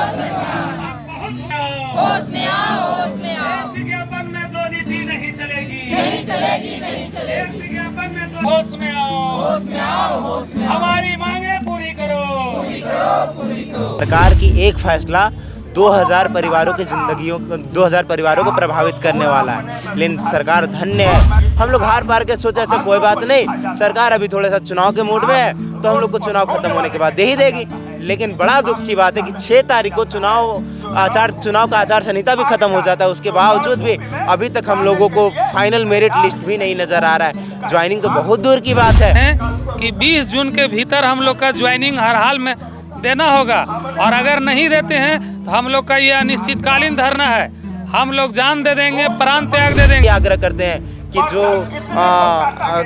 होश में आओ, होश में आओ। विज्ञापन में दो नीति नहीं चलेगी, नहीं चलेगी, नहीं चलेगी। विज्ञापन में दो होश में आओ, होश में आओ, होश में आओ। हमारी मांगे पूरी करो, पूरी करो, पूरी करो। सरकार की एक फैसला 2000 परिवारों की जिंदगियों 2000 परिवारों को प्रभावित करने वाला है। लेकिन सरकार धन्य है। हम लोग हार पार के सोचे अच्छा कोई बात नहीं, सरकार अभी थोड़ा सा चुनाव के मूड में है तो हम लोग को चुनाव खत्म होने के बाद दे ही देगी। लेकिन बड़ा दुख की बात है कि 6 तारीख को चुनाव का आचार संहिता भी खत्म हो जाता है। उसके बावजूद भी अभी तक हम लोगों को फाइनल मेरिट लिस्ट भी नहीं नजर आ रहा है। ज्वाइनिंग तो बहुत दूर की बात है कि 20 जून के भीतर हम लोग का ज्वाइनिंग हर हाल में देना होगा, और अगर नहीं देते हैं तो हम लोग का ये अनिश्चितकालीन धरना है। हम लोग जान दे देंगे, प्राण त्याग दे देंगे। आग्रह करते हैं कि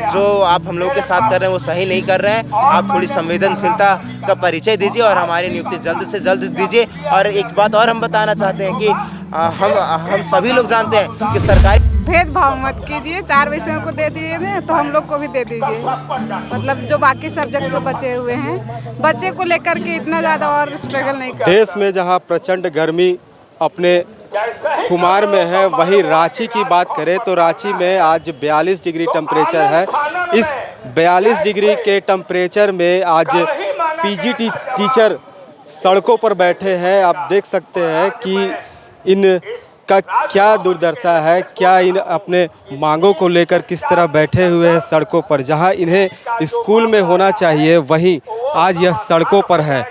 जो आप हम लोग के साथ कर रहे हैं वो सही नहीं कर रहे हैं। आप थोड़ी संवेदनशीलता का परिचय दीजिए और हमारी नियुक्ति जल्द से जल्द दीजिए। और एक बात और हम बताना चाहते हैं कि हम सभी लोग जानते हैं कि सरकारी भेदभाव मत कीजिए। 4 विषयों को दे दिए हैं तो हम लोग को भी दे दीजिए। मतलब जो बाकी सब्जेक्ट जो बचे हुए हैं, बच्चे को लेकर के इतना ज़्यादा और स्ट्रगल नहीं कर। देश में जहां प्रचंड गर्मी अपने खुमार में है, वहीं रांची की बात करें तो रांची में आज 42 डिग्री टेम्परेचर है। इस 42 डिग्री के टेम्परेचर में आज पीजीटी टीचर सड़कों पर बैठे हैं। आप देख सकते हैं कि इनका क्या दुर्दशा है, क्या इन अपने मांगों को लेकर किस तरह बैठे हुए हैं सड़कों पर। जहां इन्हें स्कूल में होना चाहिए वहीं आज यह सड़कों पर है।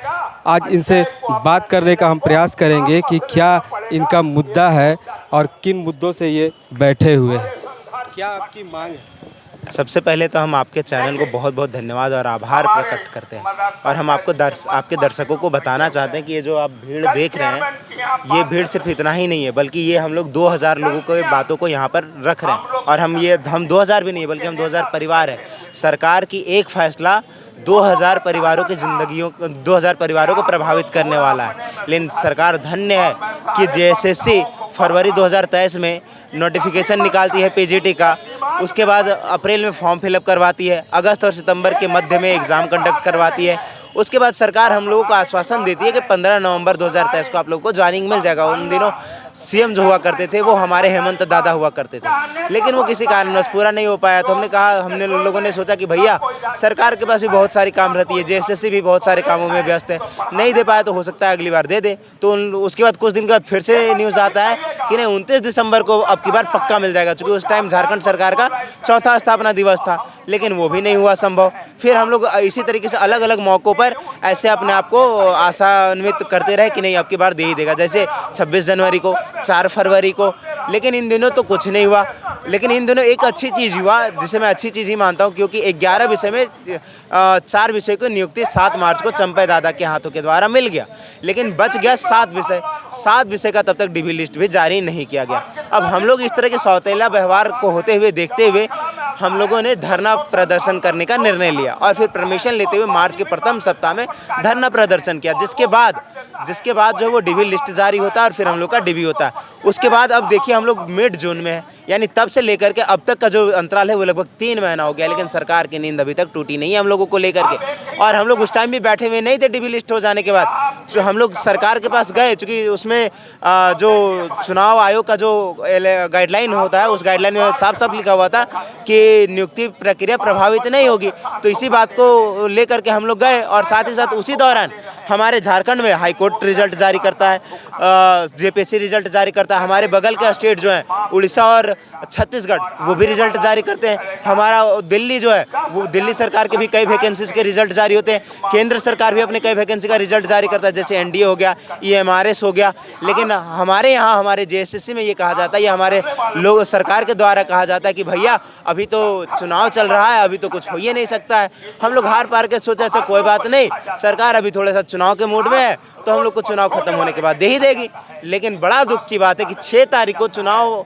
आज इनसे बात करने का हम प्रयास करेंगे कि क्या इनका मुद्दा है और किन मुद्दों से ये बैठे हुए हैं। क्या आपकी मांग है? सबसे पहले तो हम आपके चैनल को बहुत बहुत धन्यवाद और आभार प्रकट करते हैं। और हम आपके दर्शकों को बताना चाहते हैं कि ये जो आप भीड़ देख रहे हैं, ये भीड़ सिर्फ इतना ही नहीं है, बल्कि ये हम लोग 2000 लोगों को बातों को यहाँ पर रख रहे हैं। और हम 2000 भी नहीं है, बल्कि हम 2000 परिवार हैं। सरकार की एक फैसला 2000 परिवारों की जिंदगियों 2000 परिवारों को प्रभावित करने वाला है। लेकिन सरकार धन्य है कि जेएसएससी फरवरी 2023 में नोटिफिकेशन निकालती है पीजीटी का। उसके बाद अप्रैल में फॉर्म फिलअप करवाती है, अगस्त और सितंबर के मध्य में एग्ज़ाम कंडक्ट करवाती है। उसके बाद सरकार हम लोगों को आश्वासन देती है कि 15 नवंबर 2023 को आप लोगों को ज्वाइनिंग मिल जाएगा। उन दिनों सीएम जो हुआ करते थे वो हमारे हेमंत दादा हुआ करते थे, लेकिन वो किसी कारणवश पूरा नहीं हो पाया। तो हमने लोगों ने सोचा कि भैया सरकार के पास भी बहुत सारी काम रहती है, जेएसएससी भी बहुत सारे कामों में व्यस्त है, नहीं दे पाया तो हो सकता है अगली बार दे दे। तो उसके बाद कुछ दिन के बाद फिर से न्यूज़ आता है कि नहीं 29 दिसंबर को अब की बार पक्का मिल जाएगा, क्योंकि उस टाइम झारखंड सरकार का 4था स्थापना दिवस था, लेकिन वो भी नहीं हुआ संभव। फिर हम लोग इसी तरीके से अलग अलग मौक़ों पर ऐसे अपने आप को आशान्वित करते रहे कि नहीं अब की बार दे ही देगा, जैसे 26 जनवरी को, 4 फरवरी को। लेकिन इन दिनों तो कुछ नहीं हुआ। लेकिन इन दिनों एक अच्छी चीज़ हुआ, जिसे मैं अच्छी चीज़ ही मानता हूँ, क्योंकि 11 विषय में 4 विषय को नियुक्ति 7 मार्च को चंपे दादा के हाथों के द्वारा मिल गया। लेकिन बच गया 7 विषय का तब तक डीबी लिस्ट भी जारी नहीं किया गया। अब हम लोग इस तरह के सौतेला व्यवहार को होते हुए देखते हुए हम लोगों ने धरना प्रदर्शन करने का निर्णय लिया और फिर परमिशन लेते हुए मार्च के प्रथम सप्ताह में धरना प्रदर्शन किया, जिसके बाद जो वो डीबी लिस्ट जारी होता है और फिर हम लोग का डीबी होता है। उसके बाद अब देखिए हम लोग मिड जून में है, यानी तब से लेकर के अब तक का जो अंतराल है वो लगभग 3 महीना हो गया। लेकिन सरकार की नींद अभी तक टूटी नहीं है हम लोगों को लेकर के। और हम लोग उस टाइम भी बैठे हुए नहीं थे डीबी लिस्ट हो जाने के बाद। जो हम लोग सरकार के पास गए, चूँकि उसमें जो चुनाव आयोग का जो गाइडलाइन होता है, उस गाइडलाइन में साफ साफ लिखा हुआ था कि नियुक्ति प्रक्रिया प्रभावित नहीं होगी। तो इसी बात को लेकर के हम लोग गए और साथ ही साथ उसी दौरान हमारे झारखंड में हाईकोर्ट रिजल्ट जारी करता है, जेपीएससी रिजल्ट जारी करता है। हमारे बगल के स्टेट जो हैं उड़ीसा और छत्तीसगढ़, वो भी रिजल्ट जारी करते हैं। हमारा दिल्ली जो है, वो दिल्ली सरकार के भी कई वैकेंसीज के रिजल्ट जारी होते हैं। केंद्र सरकार भी अपने कई वैकेंसी का रिजल्ट जारी करता है, जैसे एनडीए हो गया, ईएमआरएस हो गया। लेकिन हमारे यहाँ हमारे जेएसएससी में ये कहा जाता है, ये हमारे लोग सरकार के द्वारा कहा जाता है कि भैया अभी तो चुनाव चल रहा है, अभी तो कुछ हो ही नहीं सकता है। हम लोग हार पार के सोचे अच्छा कोई बात नहीं, सरकार अभी थोड़ा सा चुनाव के मूड में है तो हम लोग को चुनाव खत्म होने के बाद दे ही देगी। लेकिन बड़ा दुख की बात है कि 6 तारीख को चुनाव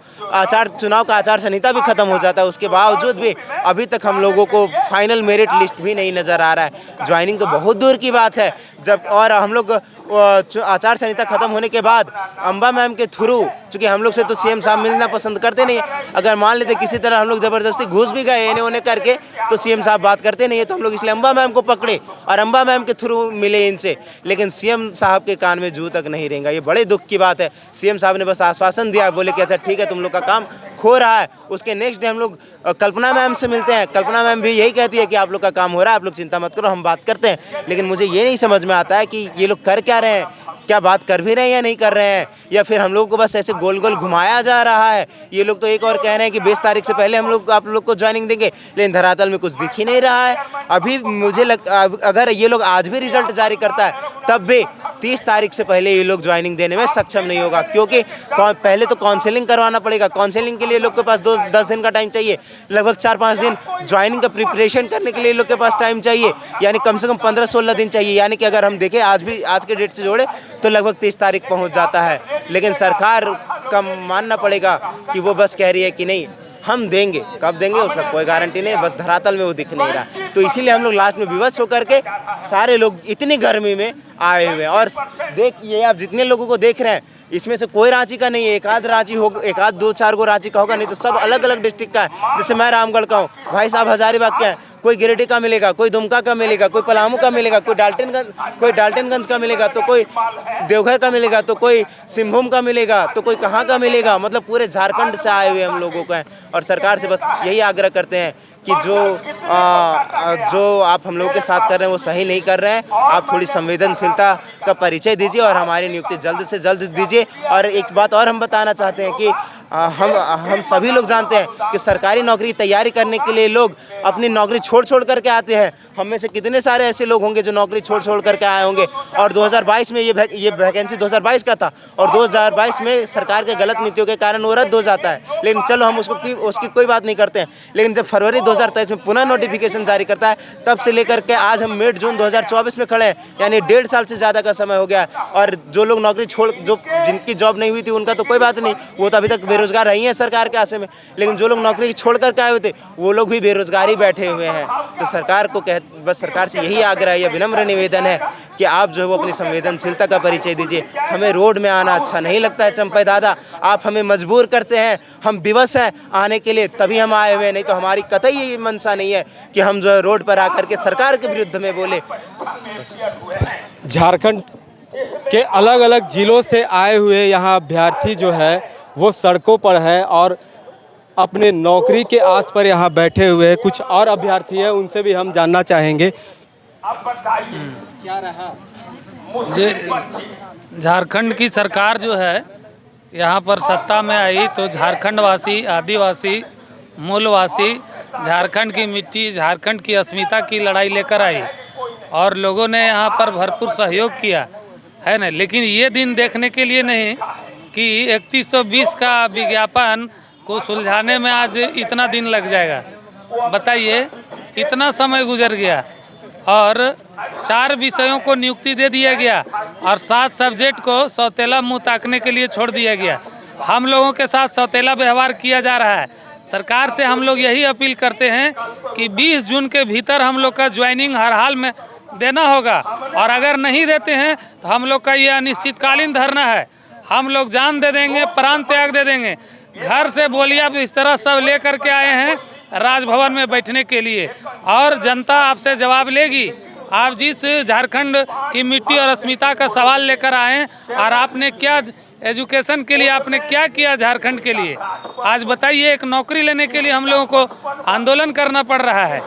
का आचार संहिता भी खत्म हो जाता है। उसके बावजूद भी अभी तक हम लोगों को फाइनल मेरिट लिस्ट भी नहीं नज़र आ रहा है। ज्वाइनिंग तो बहुत दूर की बात है। जब और हम लोग आचार संहिता खत्म होने के बाद अंबा मैम के थ्रू चूँकि हम लोग से तो सीएम साहब मिलना पसंद करते नहीं है। अगर मान लेते किसी तरह हम लोग ज़बरदस्ती घुस भी गए इन्हें उन्हें करके तो सीएम साहब बात करते नहीं है, तो हम लोग इसलिए अम्बा मैम को पकड़े और अम्बा मैम के थ्रू मिले इनसे, लेकिन सीएम साहब के कान में जू तक नहीं रहेगा। ये बड़े दुख की बात है। सीएम साहब ने बस आश्वासन दिया, बोले कि अच्छा ठीक है तुम लोग का काम हो रहा है। उसके नेक्स्ट डे हम लोग कल्पना मैम से मिलते हैं। कल्पना मैम भी यही कहती है कि आप लोग का काम हो रहा है, आप लोग चिंता मत करो, हम बात करते हैं। लेकिन मुझे ये नहीं समझ में आता है कि ये लोग कर क्या रहे हैं, क्या बात कर भी रहे हैं या नहीं कर रहे हैं, या फिर हम लोग को बस ऐसे गोल गोल घुमाया जा रहा है। ये लोग तो एक और कह रहे हैं कि 20 तारीख से पहले हम लोग आप लोग को ज्वाइनिंग देंगे, लेकिन धरातल में कुछ दिख ही नहीं रहा है। अभी मुझे अगर ये लोग आज भी रिजल्ट जारी करता है तब भी 30 तारीख से पहले ये लोग ज्वाइनिंग देने में सक्षम नहीं होगा, क्योंकि पहले तो काउंसलिंग करवाना पड़ेगा। काउंसलिंग के लिए लोग के पास 10 दिन का टाइम चाहिए, लगभग 4-5 दिन ज्वाइनिंग का प्रिपरेशन करने के लिए लोग के पास टाइम चाहिए, यानी कम से कम 15-16 दिन चाहिए। यानी कि अगर हम देखें आज के डेट से जोड़े तो लगभग 30 तारीख पहुंच जाता है। लेकिन सरकार का मानना पड़ेगा कि वो बस कह रही है कि नहीं हम देंगे, कब देंगे उसका कोई गारंटी नहीं, बस धरातल में वो दिख नहीं रहा। तो इसीलिए हम लोग लास्ट में विवश होकर के सारे लोग इतनी गर्मी में आए हुए हैं। और देखिए आप जितने लोगों को देख रहे हैं इसमें से कोई रांची का नहीं है, एक आध रांची होगा, एक आध 2-4 को रांची का होगा, नहीं तो सब अलग अलग डिस्ट्रिक्ट का है। जैसे मैं रामगढ़ का हूँ, भाई साहब हजारीबाग के हैं, कोई गिरिडीह का मिलेगा, कोई दुमका का मिलेगा, कोई पलामू का मिलेगा, कोई डाल्टनगंज का मिलेगा, तो कोई देवघर का मिलेगा, तो कोई सिंहभूम का मिलेगा, तो कोई कहाँ का मिलेगा। मतलब पूरे झारखंड से आए हुए हम लोगों को हैं। और सरकार से बस यही आग्रह करते हैं कि जो आप हम लोगों के साथ कर रहे हैं वो सही नहीं कर रहे हैं। आप थोड़ी संवेदनशीलता का परिचय दीजिए और हमारी नियुक्ति जल्द से जल्द दीजिए। और एक बात और हम बताना चाहते हैं कि हम सभी लोग जानते हैं कि सरकारी नौकरी की तैयारी करने के लिए लोग अपनी नौकरी छोड़ करके आते हैं। हम में से कितने सारे ऐसे लोग होंगे जो नौकरी छोड़ करके आए होंगे। और 2022 में ये वैकेंसी 2022 का था और 2022 में सरकार के गलत नीतियों के कारण वो रद्द हो जाता है। लेकिन चलो हम उसकी कोई बात नहीं करते हैं। लेकिन जब फरवरी 2023 में पुनः नोटिफिकेशन जारी करता है तब से लेकर के आज हम मिड जून 2024 में खड़े हैं, यानी 1.5 साल से ज़्यादा का समय हो गया। और जो लोग नौकरी जिनकी जॉब नहीं हुई थी उनका तो कोई बात नहीं, वो तो अभी तक बेरोजगार रही हैं सरकार के आशे में। लेकिन जो लोग नौकरी छोड़ करके आए हुए थे वो लोग भी बेरोजगार ही बैठे हुए हैं। तो सरकार से यही आग्रह है, विनम्र निवेदन है कि आप जो है वो अपनी संवेदनशीलता का परिचय दीजिए। हमें रोड में आना अच्छा नहीं लगता है चंपई दादा, आप हमें मजबूर करते हैं, हम विवश हैं आने के लिए तभी हम आए हुए हैं, नहीं तो हमारी कतई ये मनसा नहीं है कि हम जो है रोड पर आकर के सरकार के विरुद्ध में बोले। झारखंड के अलग अलग जिलों से आए हुए यहाँ अभ्यर्थी जो है वो सड़कों पर है और अपने नौकरी के आस पर यहाँ बैठे हुए हैं। कुछ और अभ्यर्थी हैं, उनसे भी हम जानना चाहेंगे। क्या रहा झारखंड की सरकार जो है यहाँ पर सत्ता में आई तो झारखंड वासी, आदिवासी, मूलवासी झारखंड की मिट्टी, झारखंड की अस्मिता की लड़ाई लेकर आई और लोगों ने यहाँ पर भरपूर सहयोग किया है ना। लेकिन ये दिन देखने के लिए नहीं कि 3120 का विज्ञापन को सुलझाने में आज इतना दिन लग जाएगा। बताइए, इतना समय गुजर गया और 4 विषयों को नियुक्ति दे दिया गया और 7 सब्जेक्ट को सौतेला मुँह ताकने के लिए छोड़ दिया गया। हम लोगों के साथ सौतेला व्यवहार किया जा रहा है। सरकार से हम लोग यही अपील करते हैं कि 20 जून के भीतर हम लोग का ज्वाइनिंग हर हाल में देना होगा और अगर नहीं देते हैं तो हम लोग का ये अनिश्चितकालीन धरना है। हम लोग जान दे देंगे, प्राण त्याग दे देंगे। घर से बोलिया इस तरह सब ले करके आए हैं राजभवन में बैठने के लिए और जनता आपसे जवाब लेगी। आप जिस झारखंड की मिट्टी और अस्मिता का सवाल लेकर आए और आपने क्या एजुकेशन के लिए आपने क्या किया झारखंड के लिए, आज बताइए। एक नौकरी लेने के लिए हम लोगों को आंदोलन करना पड़ रहा है।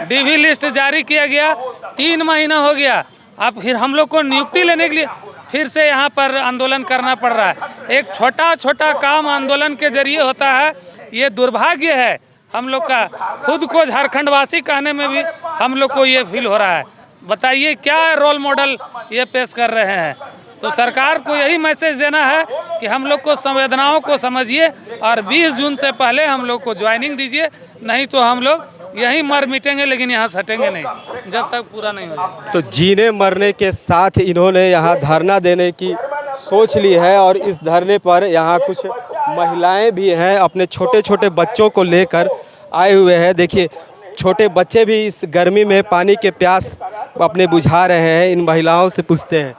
डीवी लिस्ट जारी किया गया, 3 महीना हो गया, अब फिर हम लोग को नियुक्ति लेने के लिए फिर से यहाँ पर आंदोलन करना पड़ रहा है। एक छोटा छोटा काम आंदोलन के जरिए होता है, ये दुर्भाग्य है हम लोग का। खुद को झारखंड वासी कहने में भी हम लोग को ये फील हो रहा है। बताइए क्या रोल मॉडल ये पेश कर रहे हैं। तो सरकार को यही मैसेज देना है कि हम लोग को संवेदनाओं को समझिए और 20 जून से पहले हम लोग को ज्वाइनिंग दीजिए, नहीं तो हम लोग यहीं मर मिटेंगे लेकिन यहाँ सटेंगे नहीं जब तक पूरा नहीं हो जाए। तो जीने मरने के साथ इन्होंने यहाँ धरना देने की सोच ली है और इस धरने पर यहाँ कुछ महिलाएं भी हैं, अपने छोटे छोटे बच्चों को लेकर आए हुए हैं। देखिए छोटे बच्चे भी इस गर्मी में पानी के प्यास अपने बुझा रहे हैं। इन महिलाओं से पूछते हैं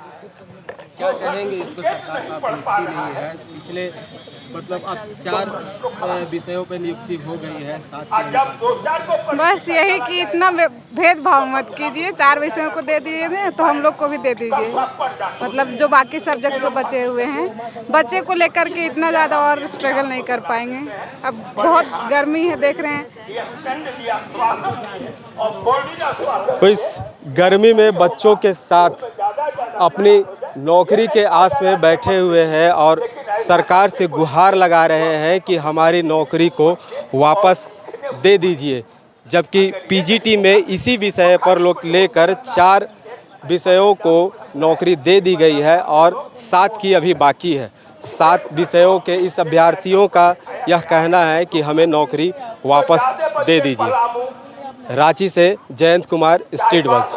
क्या कहेंगे इसको? सरकार का नियुक्ति नहीं है, पिछले मतलब अब 4 विषयों पर नियुक्ति हो गई है, 7 बस यही कि इतना भेदभाव मत कीजिए, 4 विषयों को दे दिए थे तो हम लोग को भी दे दीजिए। मतलब जो बाकी सब्जेक्ट जो बचे हुए हैं, बच्चे को लेकर के इतना ज़्यादा और स्ट्रगल नहीं कर पाएंगे। अब बहुत गर्मी है, देख रहे हैं। तो इस गर्मी में बच्चों के साथ अपनी नौकरी के आस में बैठे हुए हैं और सरकार से गुहार लगा रहे हैं कि हमारी नौकरी को वापस दे दीजिए। जबकि पीजीटी में इसी विषय पर लोग लेकर 4 विषयों को नौकरी दे दी गई है और 7 की अभी बाकी है। 7 विषयों के इस अभ्यर्थियों का यह कहना है कि हमें नौकरी वापस दे दीजिए। रांची से जयंत कुमार, स्टेट बस।